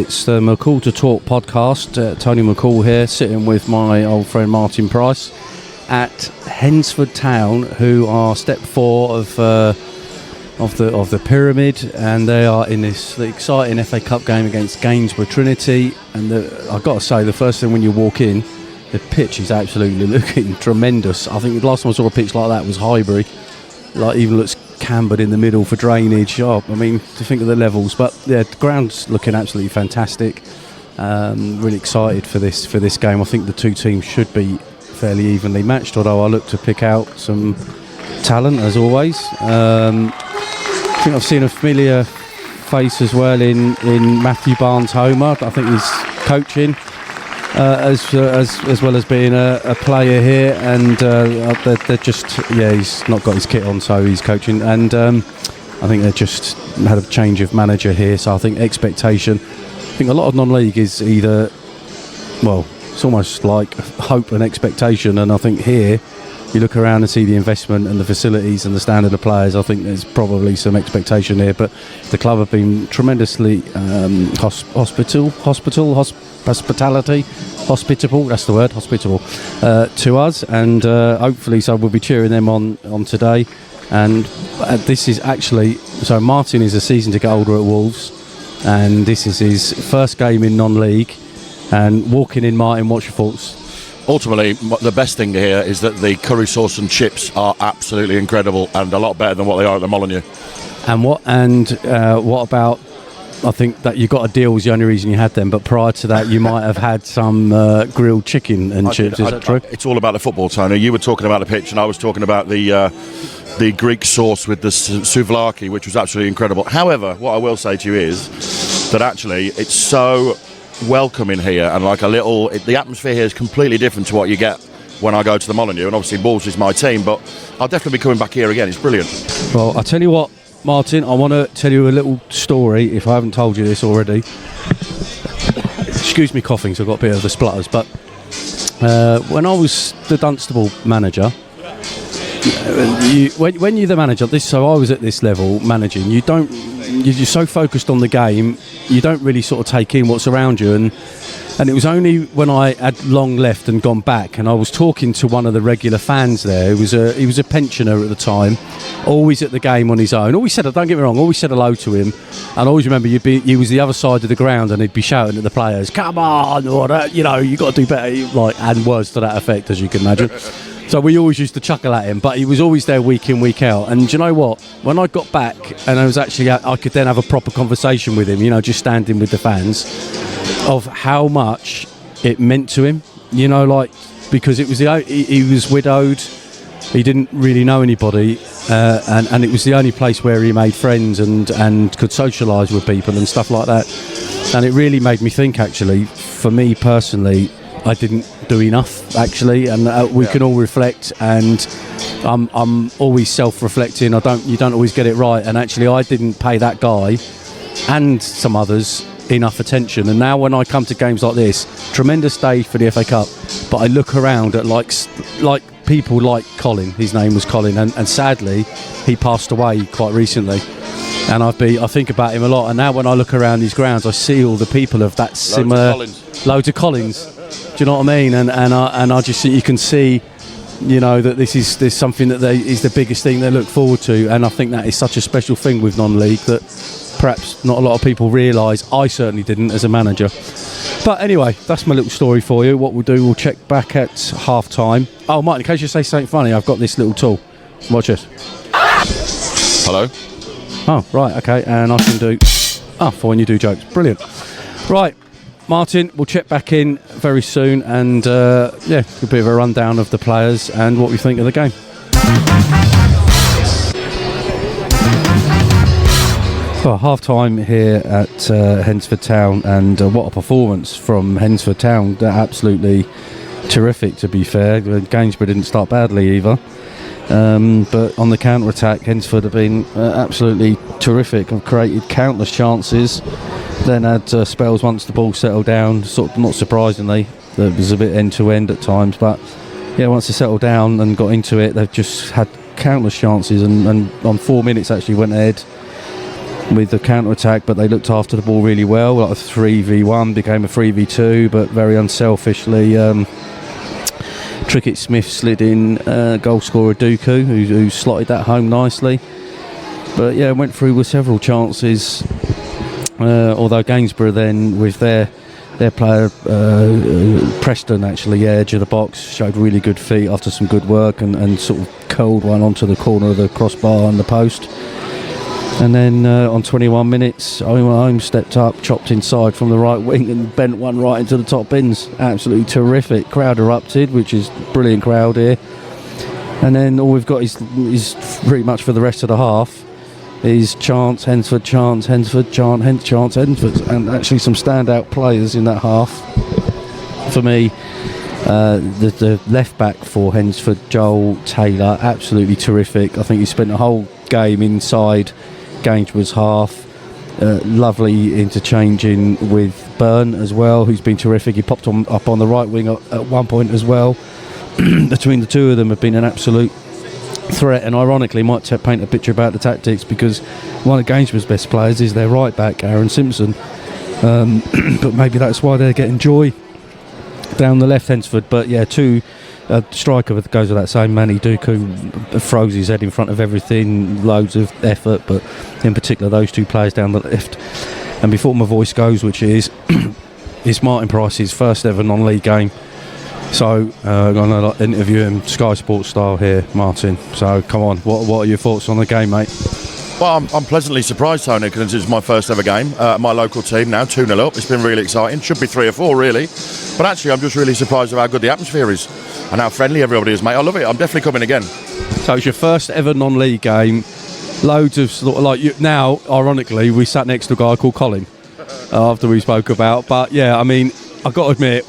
It's the McCall to Talk podcast. Tony McCall here, sitting with my old friend Martin Price at Hednesford Town, who are step 4 of the pyramid, and they are in the exciting FA Cup game against Gainsborough Trinity. And I've got to say, the first thing when you walk in, the pitch is absolutely looking tremendous. I think the last time I saw a pitch like that was Highbury. Like, even looks cambered in the middle for drainage. I mean, to think of the levels, but yeah, the ground's looking absolutely fantastic. Really excited for this game. I think the two teams should be fairly evenly matched, although I look to pick out some talent as always. I think I've seen a familiar face as well in Matthew Barnes-Homer. I think he's coaching as well as being a player here, and they're just, he's not got his kit on, so he's coaching, and I think they just had a change of manager here, so I think expectation, I think a lot of non-league is either, well, it's almost like hope and expectation, and I think here you look around and see the investment and the facilities and the standard of players. I think there's probably some expectation here, but the club have been tremendously hospitable, that's the word, hospitable to us, and hopefully so we'll be cheering them on today. And this is actually, so Martin is a season ticket holder at Wolves, and this is his first game in non-league, and walking in, Martin, what's your thoughts? Ultimately, the best thing to hear is that the curry sauce and chips are absolutely incredible and a lot better than what they are at the Molyneux. And what about, I think that you got a deal was the only reason you had them, but prior to that you might have had some grilled chicken and chips, is that true? It's all about the football, Tony. You were talking about the pitch and I was talking about the Greek sauce with the souvlaki, which was absolutely incredible. However, what I will say to you is that actually it's so welcome in here, and like the atmosphere here is completely different to what you get when I go to the Molyneux, and obviously Wolves is my team, but I'll definitely be coming back here again. It's brilliant. Well, I'll tell you what, Martin, I want to tell you a little story, if I haven't told you this already. Excuse me coughing, so I've got a bit of the splutters, but when I was the Dunstable manager, when you're the manager, so I was at this level managing, you're so focused on the game, you don't really sort of take in what's around you, and it was only when I had long left and gone back, and I was talking to one of the regular fans there. He was a pensioner at the time, always at the game on his own. Always said, don't get me wrong, always said hello to him, and I always remember he was the other side of the ground, and he'd be shouting at the players, "Come on!" or you got to do better, and words to that effect, as you can imagine. So we always used to chuckle at him, but he was always there week in, week out. And do you know what? When I got back, and I could then have a proper conversation with him, just standing with the fans, of how much it meant to him, because it was he was widowed, he didn't really know anybody, and it was the only place where he made friends and could socialise with people and stuff like that. And it really made me think, actually, for me personally, I didn't do enough, actually, and we can all reflect, and I'm always self-reflecting. You don't always get it right, and actually I didn't pay that guy and some others enough attention. And now when I come to games like this, tremendous day for the FA Cup, but I look around at like people like Colin, his name was Colin, and sadly he passed away quite recently, and I think about him a lot. And now when I look around these grounds, I see all the people of that similar, loads of Collins. Do you know what I mean? And I just, you can see, that there's something that is the biggest thing they look forward to, and I think that is such a special thing with non-league that perhaps not a lot of people realise. I certainly didn't as a manager. But anyway, that's my little story for you. What we'll do, we'll check back at half time. Oh, Martin, in case you say something funny, I've got this little tool. Watch this. Hello. Oh, right, okay, and I can do for when you do jokes. Brilliant. Right, Martin, we'll check back in very soon, and a bit of a rundown of the players and what we think of the game. Well, half time here at Hednesford Town, and what a performance from Hednesford Town. They're absolutely terrific, to be fair. Gainsborough didn't start badly either. But on the counter-attack, Hednesford have been absolutely terrific. Have created countless chances, then had spells once the ball settled down, sort of, not surprisingly, there was a bit end-to-end at times, but once they settled down and got into it, they've just had countless chances, and on 4 minutes actually went ahead. with the counter-attack, but they looked after the ball really well. Like a 3v1 became a 3v2, but very unselfishly Trickett-Smith slid in goal scorer Duku, who slotted that home nicely. But yeah, went through with several chances, although Gainsborough then with their player Preston, actually, edge of the box, showed really good feet after some good work and sort of curled one onto the corner of the crossbar and the post. And then on 21 minutes, Omar Holness stepped up, chopped inside from the right wing and bent one right into the top bins. Absolutely terrific. Crowd erupted, which is brilliant crowd here. And then all we've got is pretty much for the rest of the half is chants, Hednesford, chants, Hednesford, chants, Hednesford. And actually some standout players in that half. For me, the left back for Hednesford, Joel Taylor, absolutely terrific. I think he spent the whole game inside Gainsborough's half. Lovely interchanging with Byrne as well, who's been terrific. He popped up on the right wing at one point as well. Between the two of them have been an absolute threat, and ironically might paint a picture about the tactics, because one of Gainsborough's best players is their right back, Aaron Simpson. But maybe that's why they're getting joy down the left, Hednesford. But yeah, striker goes without saying, Manny Duku throws his head in front of everything, loads of effort, but in particular those two players down the left. And before my voice goes, which is it's Martin Price's first ever non-league game, so I'm going to interview him Sky Sports style here, Martin. So come on, what are your thoughts on the game, mate? Well, I'm pleasantly surprised, Tony, because it's my first ever game. My local team now 2-0 up. It's been really exciting. Should be 3 or 4 really, but actually I'm just really surprised at how good the atmosphere is and how friendly everybody is, mate. I love it. I'm definitely coming again. So it's your first ever non-league game. Loads of sort of like you, now. Ironically, we sat next to a guy called Colin after we spoke about. But yeah, I mean, I've got to admit,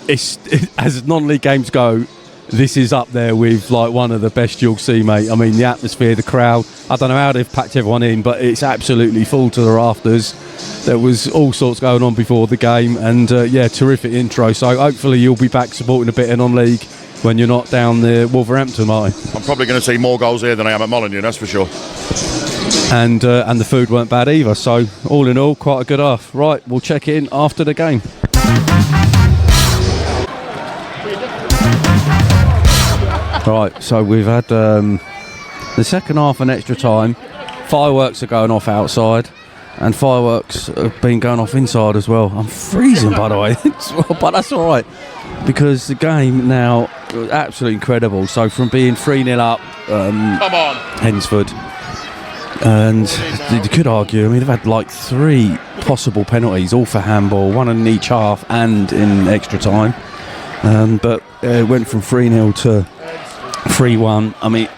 as non-league games go, this is up there with like one of the best you'll see, mate. I mean, the atmosphere, the crowd. I don't know how they've packed everyone in, but it's absolutely full to the rafters. There was all sorts going on before the game, and yeah, terrific intro. So hopefully you'll be back supporting a bit of non-league when you're not down there, Wolverhampton, Martin. I'm probably going to see more goals here than I am at Molineux, that's for sure. And the food weren't bad either. So all in all, quite a good half. Right, we'll check in after the game. Right, so we've had the second half and extra time. Fireworks are going off outside, and fireworks have been going off inside as well. I'm freezing, by the way, but that's all right, because the game now was absolutely incredible. So from being 3-0 up, come on, Hednesford, and you could argue, I mean, they've had like 3 possible penalties, all for handball, one in each half and in extra time. But it went from 3-0 to 3-1. I mean,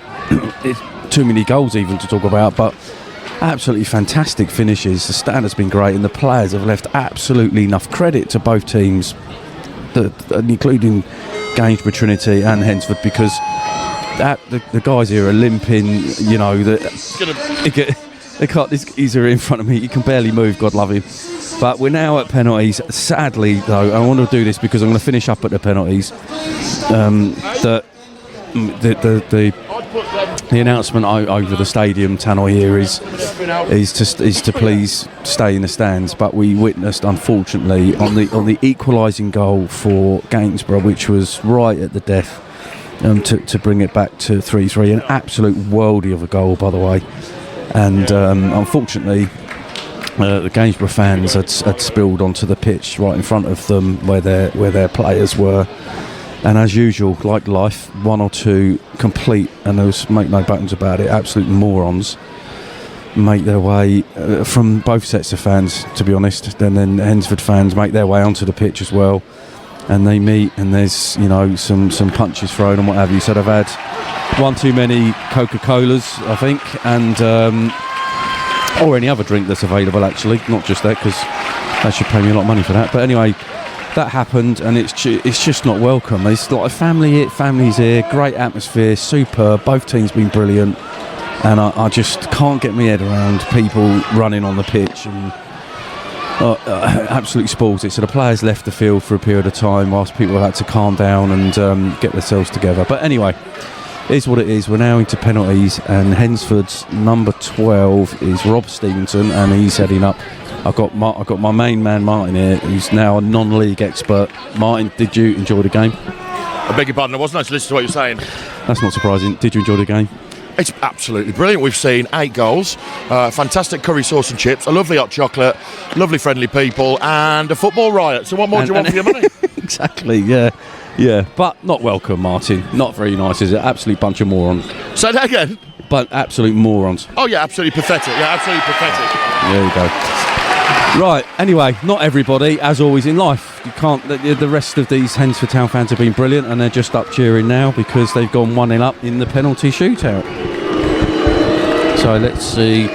it's too many goals even to talk about, but absolutely fantastic finishes. The standard's been great, and the players have left absolutely enough credit to both teams, including Gainsborough, Trinity and Hednesford, because the guys here are limping, you know. He's in front of me, he can barely move, God love him. But we're now at penalties. Sadly, though, I want to do this because I'm going to finish up at the penalties. The announcement over the stadium tannoy here is to please stay in the stands. But we witnessed, unfortunately, on the equalising goal for Gainsborough, which was right at the death, to bring it back to 3-3. An absolute worldie of a goal, by the way. And unfortunately, the Gainsborough fans had spilled onto the pitch right in front of them where their players were. And as usual, like life, 1 or 2 complete, and make no bones about it, absolute morons make their way from both sets of fans, to be honest. And then Hednesford fans make their way onto the pitch as well, and they meet, and there's, you know, some punches thrown and what have you. So they've had one too many Coca-Colas, I think, and or any other drink that's available, actually, not just that, because they should pay me a lot of money for that. But anyway, that happened, and it's just not welcome. It's like families here, great atmosphere, superb. Both teams been brilliant, and I just can't get my head around people running on the pitch and absolutely spoils it. So the players left the field for a period of time whilst people have had to calm down and get themselves together. But anyway, is what it is. We're now into penalties, and Hednesford's number 12 is Rob Stevenson, and he's heading up. I've got my main man Martin here, who's now a non-league expert. Martin, did you enjoy the game? I beg your pardon, I wasn't nice to listen to what you're saying. That's not surprising. Did you enjoy the game? It's absolutely brilliant. We've seen 8 goals, fantastic curry sauce and chips, a lovely hot chocolate, lovely friendly people, and a football riot. So what more do you want for your money? Exactly, yeah. But not welcome, Martin. Not very nice, is it? Absolute bunch of morons. Say that again. But absolute morons. Oh yeah, absolutely pathetic. Yeah, absolutely pathetic. There you go. Right, anyway, not everybody, as always in life. You can't. The rest of these Hednesford Town fans have been brilliant, and they're just up cheering now because they've gone 1-0 up in the penalty shootout. So let's see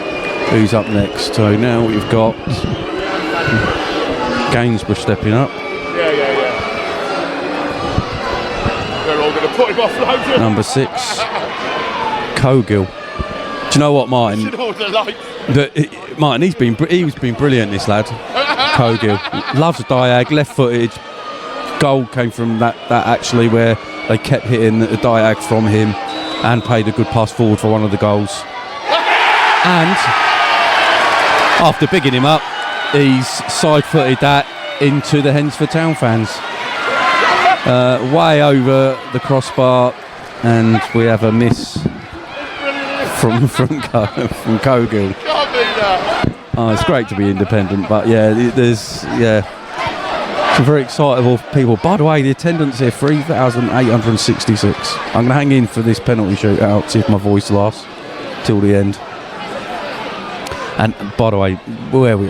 who's up next. So now we've got Gainsborough stepping up. Yeah. We're all going to put him off loads. Number 6, Cogill. Do you know what, Martin? Martin, he's been brilliant, this lad. Cogill loves diag, left-footed. Goal came from that actually, where they kept hitting the diag from him, and played a good pass forward for one of the goals. And after bigging him up, he's side-footed that into the Hednesford Town fans, way over the crossbar, and we have a miss from Cogill. Oh, it's great to be independent, but there's some very excitable people. By the way, the attendance here 3,866. I'm going to hang in for this penalty shootout, see if my voice lasts till the end. And by the way,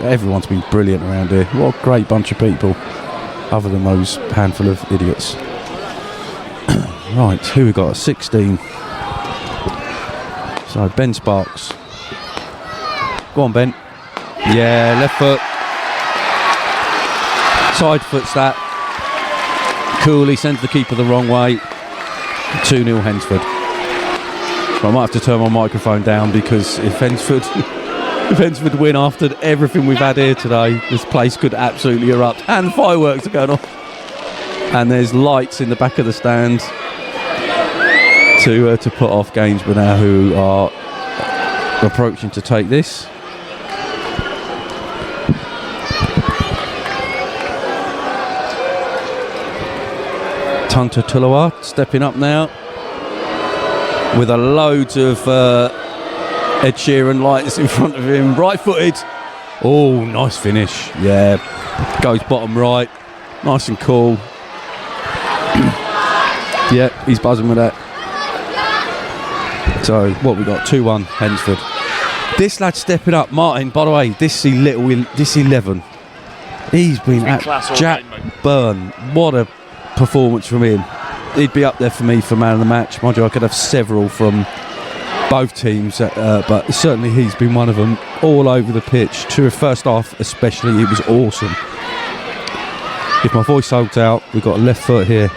everyone's been brilliant around here. What a great bunch of people, other than those handful of idiots. Right, who we got? 16. So Ben Sparks. Go on, Ben. Yeah, left foot. Side foots that. Coolly sends the keeper the wrong way. 2-0 Hednesford. I might have to turn my microphone down, because if Hednesford win after everything we've had here today, this place could absolutely erupt. And fireworks are going off. And there's lights in the back of the stand to put off Gainsborough now, who are approaching to take this. Tunta Tulawa stepping up now with a load of Ed Sheeran lights in front of him. Right footed. Oh, nice finish. Yeah, goes bottom right. Nice and cool. Yeah, he's buzzing with that. So what we got? 2-1 Hednesford. This lad stepping up, Martin. By the way, this 11. He's been at Jack Byrne. What a performance from him. He'd be up there for me for man of the match. Mind you, I could have several from both teams, but certainly he's been one of them. All over the pitch. To first half especially, it was awesome. If my voice holds out, we've got a left foot here.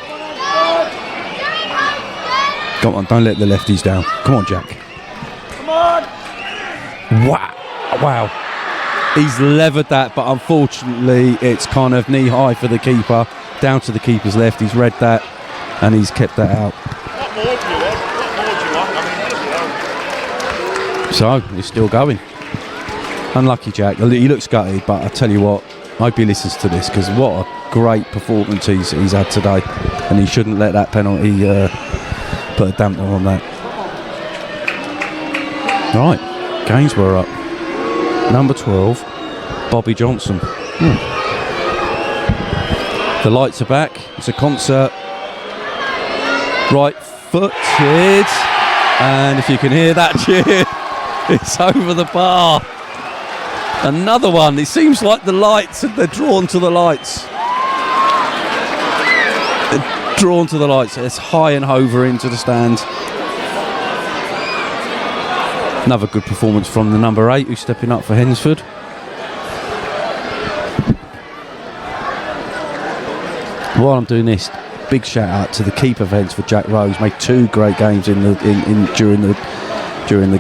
Come on, don't let the lefties down. Come on, Jack. Come on! Wow. He's levered that, but unfortunately it's kind of knee high for the keeper, down to the keeper's left. He's read that and he's kept that out. What more do you want? So he's still going. Unlucky Jack. He looks gutted, but I tell you what, I hope he listens to this, because what a great performance he's had today, and he shouldn't let that penalty put a dampener on that. Right, Gainsborough up. Number 12, Bobby Johnson. The lights are back. It's a concert. Right footed, and if you can hear that cheer, it's over the bar. Another one. It seems like the lights, they're drawn to the lights. Drawn to the lights. It's high and hover into the stand. Another good performance from the number 8, who's stepping up for Hednesford. While I'm doing this, big shout out to the keeper of Hednesford, Jack Rose. Made 2 great games during the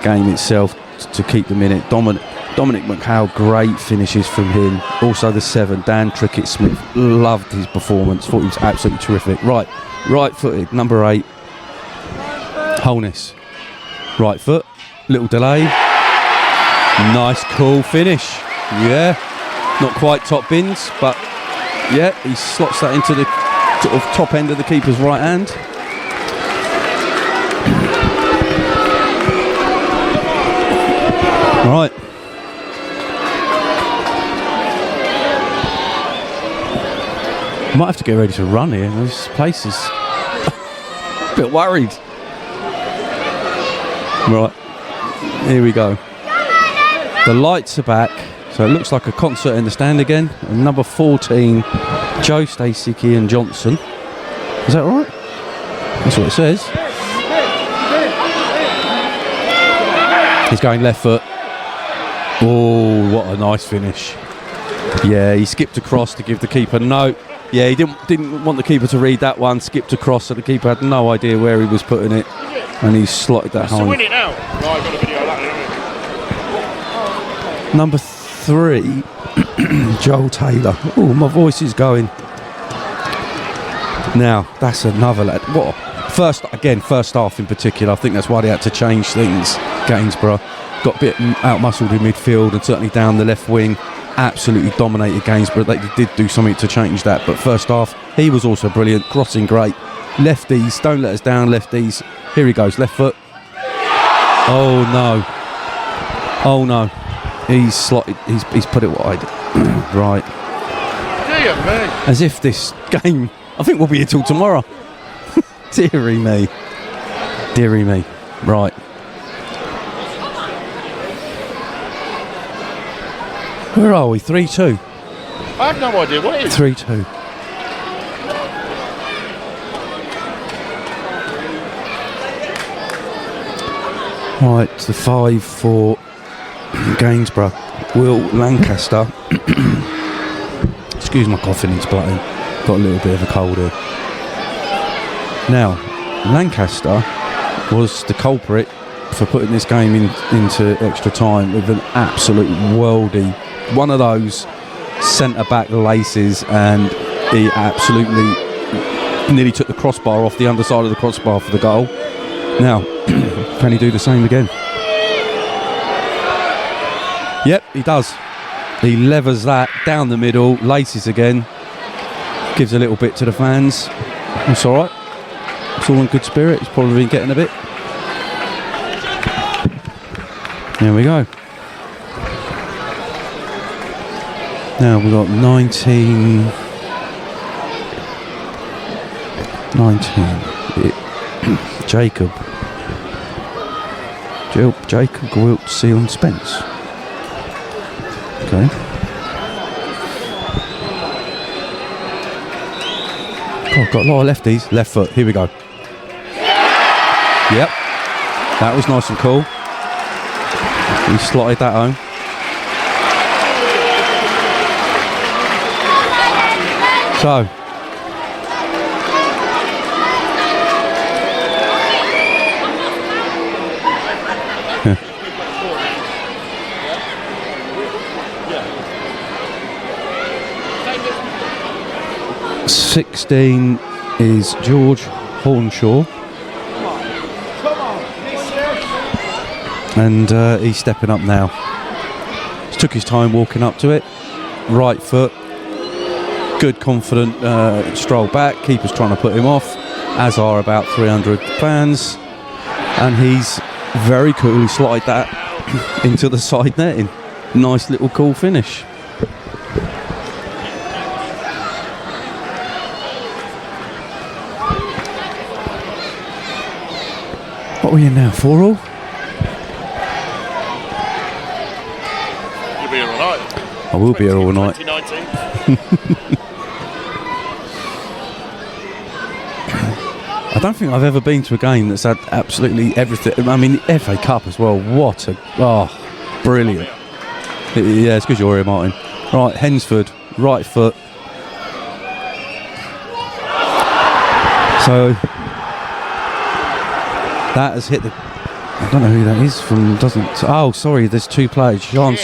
game itself to keep them in it. Dominic McHale, great finishes from him. Also the 7, Dan Trickett-Smith, loved his performance. Thought he was absolutely terrific. Right footed, number 8. Holness. Right foot. Little delay. Nice, cool finish. Yeah. Not quite top bins, but yeah, he slots that into the sort of top end of the keeper's right hand. Right. Might have to get ready to run here. This place is a bit worried. Right. Here we go. The lights are back. So it looks like a concert in the stand again. And number 14, Joe Stacey and Johnson. Is that right? That's what it says. He's going left foot. Oh, what a nice finish. Yeah, he skipped across to give the keeper no. Yeah, he didn't want the keeper to read that one. Skipped across, so the keeper had no idea where he was putting it. And he slotted that home. To win it now. Right, I've got a video of that. Number 3, Joel Taylor. Oh, my voice is going. Now, that's another lad. What? First half in particular. I think that's why they had to change things. Gainsborough got a bit out-muscled in midfield and certainly down the left wing. Absolutely dominated Gainsborough. They did do something to change that. But first half, he was also brilliant. Crossing great. Lefties, don't let us down, lefties. Here he goes, left foot. Oh, no. Oh, no. He's slotted, he's put it wide. Right. Dear me. As if this game, I think we'll be here till tomorrow. Deary me. Deary me. Right. Where are we? 3-2. I have no idea what it is. 3-2. Right, it's the 5 for Gainsborough. Will Lancaster. Excuse my coughing and splutting. Got a little bit of a cold here. Now, Lancaster was the culprit for putting this game into extra time with an absolute worldie. One of those centre-back laces, and he absolutely nearly took the crossbar off the underside of the crossbar for the goal. Now, can he do the same again? Yep, he does. He levers that down the middle, laces again, gives a little bit to the fans. It's all right. It's all in good spirit. He's probably been getting a bit. There we go. Now we've got 19. Jacob Gwilt, Seal and Spence. Okay. Oh, got a lot of lefties. Left foot. Here we go. Yep. That was nice and cool. He slotted that home. So. 16 is George Hornshaw, and he's stepping up now. He took his time walking up to it. Right foot, good confident stroll back. Keeper's trying to put him off, as are about 300 fans, and he's very coolly slotted that into the side netting. Nice little cool finish. What are we in now? 4-4? You'll be here all night. I will be here all night. 2019. I don't think I've ever been to a game that's had absolutely everything. I mean, the FA Cup as well. What a... Oh, brilliant. Yeah, it's because you're here, Martin. Right, Hednesford, right foot. So... that has hit the... I don't know who that is from... Doesn't... Oh, sorry, there's two players. Sean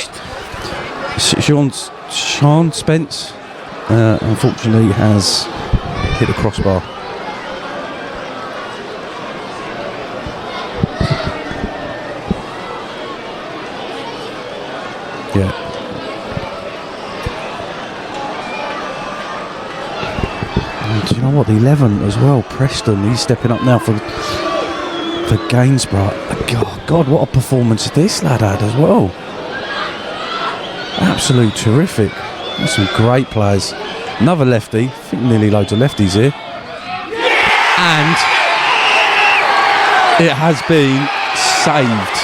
Spence, unfortunately, has hit the crossbar. Yeah. And do you know what? The 11 as well, Preston. He's stepping up now for Gainsborough. God, what a performance this lad had as well. Absolute terrific. There's some great players. Another lefty. I think nearly loads of lefties here. And it has been saved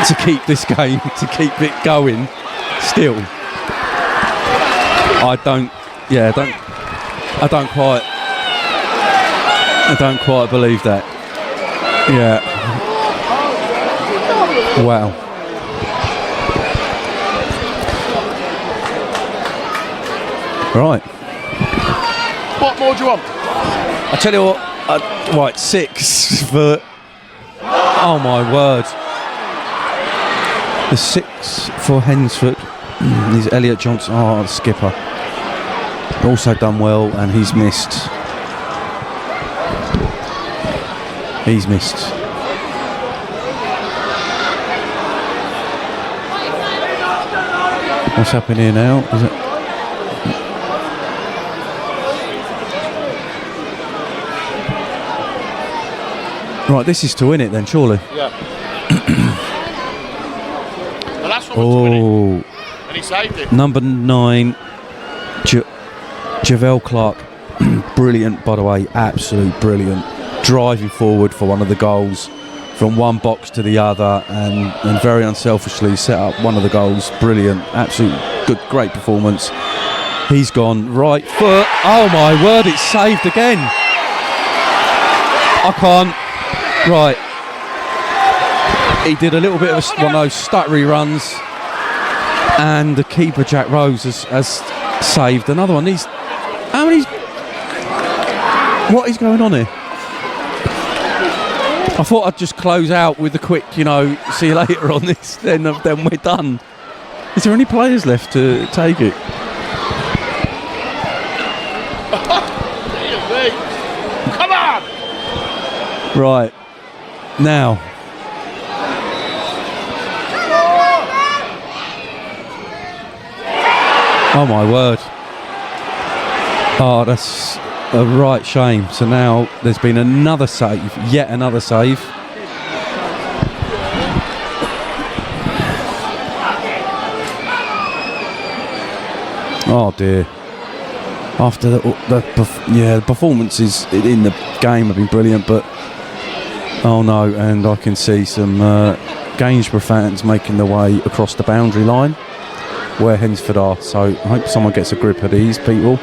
to keep this game, to keep it going. Still, I don't quite believe that. Yeah. Wow. Right. What more do you want? I tell you what. Right, 6 for. Oh my word. The 6 for Hednesford. He's Elliot Johnson. Oh, the skipper. Also done well, and he's missed. What's happening here now? Is it? Right, this is to win it then, surely. Yeah. The last one was to win it, and he saved it. Number 9, Javel Clark. Brilliant, by the way, absolute brilliant. Driving forward for one of the goals from one box to the other, and very unselfishly set up one of the goals. Brilliant, absolute good, great performance. He's gone right foot. Oh my word, it's saved again. I can't. Right. He did a little bit of one of those stuttery runs, and the keeper Jack Rose has saved another one. What is going on here? I thought I'd just close out with a quick, see you later on this, then we're done. Is there any players left to take it? Come on! Right. Now. Oh my word. Oh, that's a right shame. So now there's been another save, yet another save. Oh dear. After the performances in the game have been brilliant, but oh no, and I can see some Gainsborough fans making their way across the boundary line where Hednesford are, so I hope someone gets a grip of these people.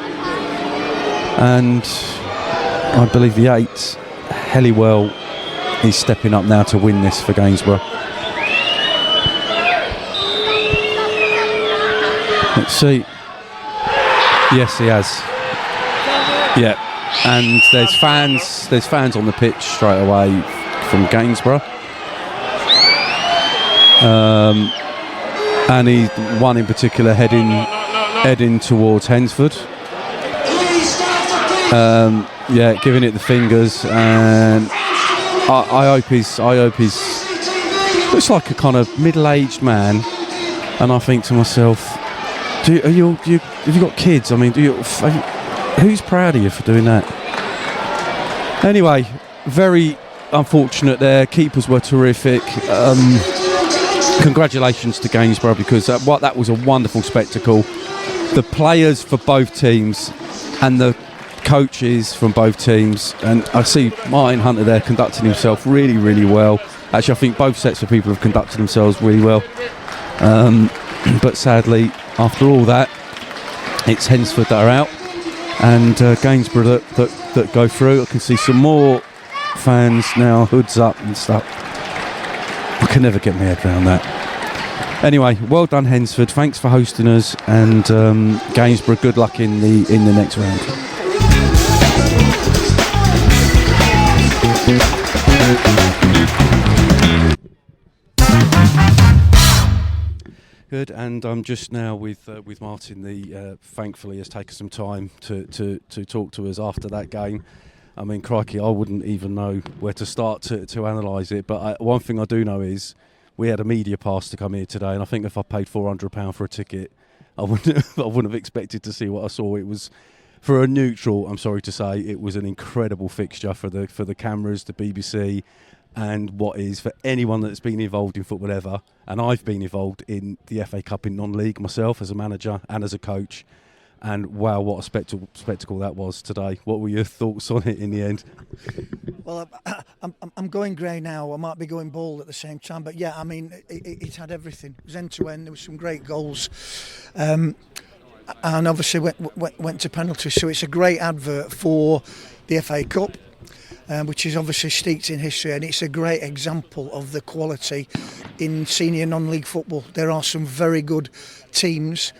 And I believe the 8, Helliwell, is stepping up now to win this for Gainsborough. Let's see. Yes, he has. Yeah, and there's fans on the pitch straight away from Gainsborough. And he one in particular heading towards Hednesford. Giving it the fingers, and I hope he's looks like a kind of middle-aged man, and I think to myself, have you got kids? I mean, who's proud of you for doing that? Anyway, very unfortunate there. Keepers were terrific. Congratulations to Gainsborough, because that was a wonderful spectacle. The players for both teams and the coaches from both teams, and I see Martin Hunter there conducting himself really, really well. Actually, I think both sets of people have conducted themselves really well. But sadly, after all that, it's Hednesford that are out, and Gainsborough that go through. I can see some more fans now, hoods up and stuff. I can never get my head around that. Anyway, well done Hednesford. Thanks for hosting us, and Gainsborough, good luck in the next round. Good, and I'm just now with Martin. Thankfully has taken some time to talk to us after that game. I mean, crikey, I wouldn't even know where to start to analyse it. But one thing I do know is we had a media pass to come here today, and I think if I paid £400 for a ticket, I wouldn't have expected to see what I saw. It was, for a neutral, I'm sorry to say, it was an incredible fixture for the cameras, the BBC, and what is, for anyone that's been involved in football ever, and I've been involved in the FA Cup in non-league myself as a manager and as a coach. And wow, what a spectacle that was today. What were your thoughts on it in the end? Well, I'm going grey now. I might be going bald at the same time. But yeah, I mean, it had everything. It was end to end. There were some great goals. And obviously went to penalties. So it's a great advert for the FA Cup, which is obviously steeped in history. And it's a great example of the quality in senior non-league football. There are some very good teams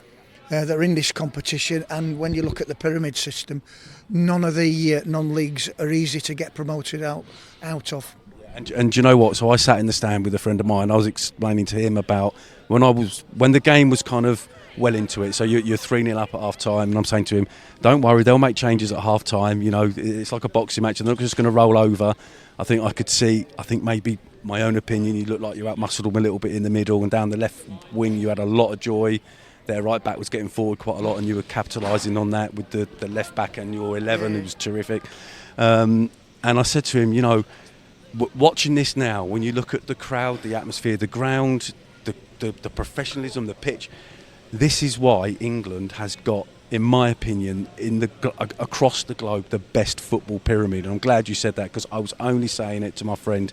that are in this competition, and when you look at the pyramid system, none of the non-leagues are easy to get promoted out of. And do you know what? So I sat in the stand with a friend of mine. I was explaining to him about when the game was kind of well into it. So you're 3-0 up at half time, and I'm saying to him, don't worry, they'll make changes at half time. You know, it's like a boxing match, and they're not just going to roll over. I think maybe my own opinion, you looked like you outmuscled them a little bit in the middle, and down the left wing you had a lot of joy. Their right back was getting forward quite a lot, and you were capitalising on that with the left back and your 11. It was terrific. And I said to him, you know, watching this now, when you look at the crowd, the atmosphere, the ground, the professionalism, the pitch, this is why England has got, in my opinion, across the globe, the best football pyramid. And I'm glad you said that, because I was only saying it to my friend.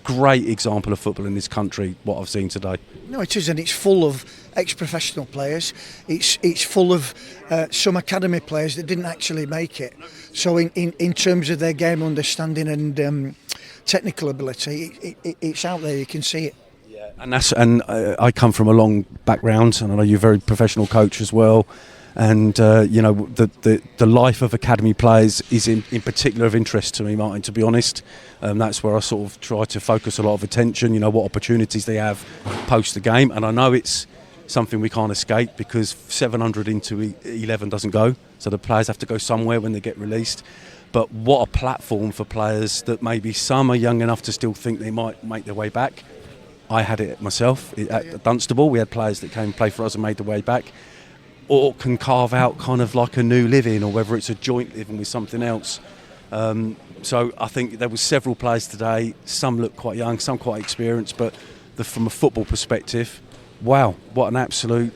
Great example of football in this country, what I've seen today. No, it is, and it's full of ex-professional players. It's full of some academy players that didn't actually make it. So in terms of their game understanding and technical ability, it's out there. You can see it. Yeah, and I come from a long background, and I know you're a very professional coach as well. And you know, the life of academy players is in particular of interest to me, Martin, to be honest. That's where I sort of try to focus a lot of attention, you know, what opportunities they have post the game. And I know it's something we can't escape, because 700 into 11 doesn't go, so the players have to go somewhere when they get released. But what a platform for players that maybe some are young enough to still think they might make their way back. I had it myself at Dunstable. We had players that came and played for us and made their way back, or can carve out kind of like a new living, or whether it's a joint living with something else. So I think there were several players today. Some look quite young, some quite experienced, but from a football perspective, wow, what an absolute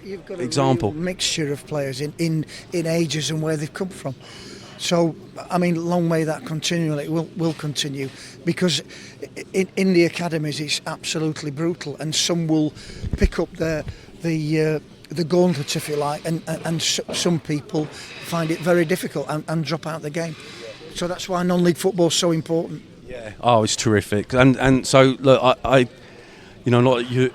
You've got example. A real mixture of players in ages and where they've come from. So, I mean, long may that continue. It will continue, because in the academies it's absolutely brutal, and some will pick up the gauntlet, if you like, and some people find it very difficult and drop out of the game. So that's why non-league football is so important. Yeah. Oh, it's terrific. And so look, I you know, not you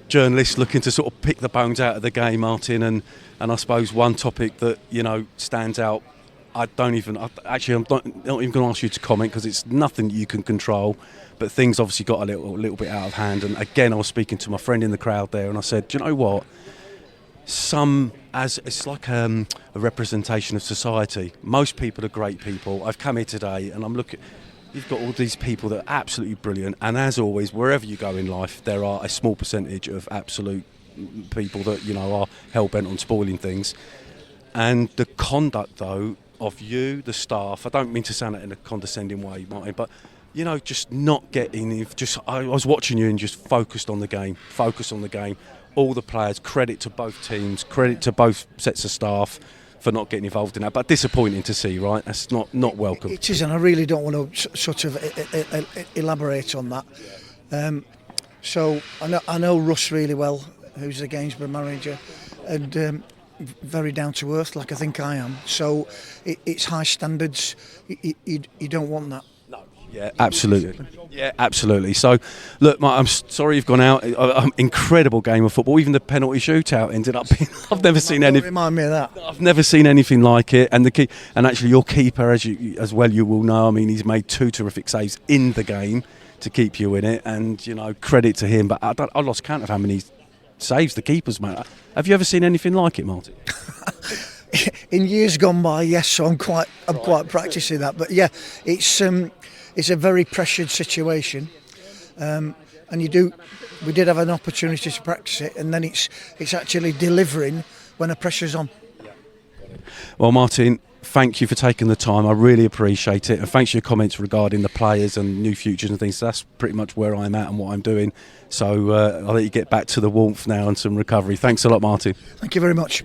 journalists looking to sort of pick the bones out of the game, Martin, and I suppose one topic that, you know, stands out. I'm not even going to ask you to comment, because it's nothing you can control. But things obviously got a little bit out of hand. And again, I was speaking to my friend in the crowd there, and I said, do you know what? It's like a representation of society. Most people are great people. I've come here today and I'm looking. You've got all these people that are absolutely brilliant, and as always, wherever you go in life, there are a small percentage of absolute people that, you know, are hell bent on spoiling things. And the conduct, though, of you, the staff. I don't mean to sound it in a condescending way, Martin, but, you know, just not getting. I was watching you and just focused on the game. All the players, credit to both teams, credit to both sets of staff for not getting involved in that. But disappointing to see, right? That's not welcome. It is, and I really don't want to sort of elaborate on that. So I know Russ really well, who's the Gainsborough manager, and very down to earth, like I think I am. So it's high standards. You don't want that. Yeah, absolutely. Yeah, absolutely. So, look, Mike, I'm sorry you've gone out. Incredible game of football. Even the penalty shootout ended up being. I've never seen anything. Remind me of that. I've never seen anything like it. And actually, your keeper, as well, you will know. I mean, he's made 2 terrific saves in the game to keep you in it. And, you know, credit to him. But I lost count of how many saves the keeper's made. Have you ever seen anything like it, Martin? In years gone by, yes. So I'm quite practicing that. But yeah, it's a very pressured situation. and we did have an opportunity to practice it, and then it's actually delivering when the pressure's on. Well, Martin, thank you for taking the time. I really appreciate it, and thanks for your comments regarding the players and new futures and things. That's pretty much where I'm at and what I'm doing. So I'll let you get back to the warmth now and some recovery. Thanks a lot, Martin. Thank you very much.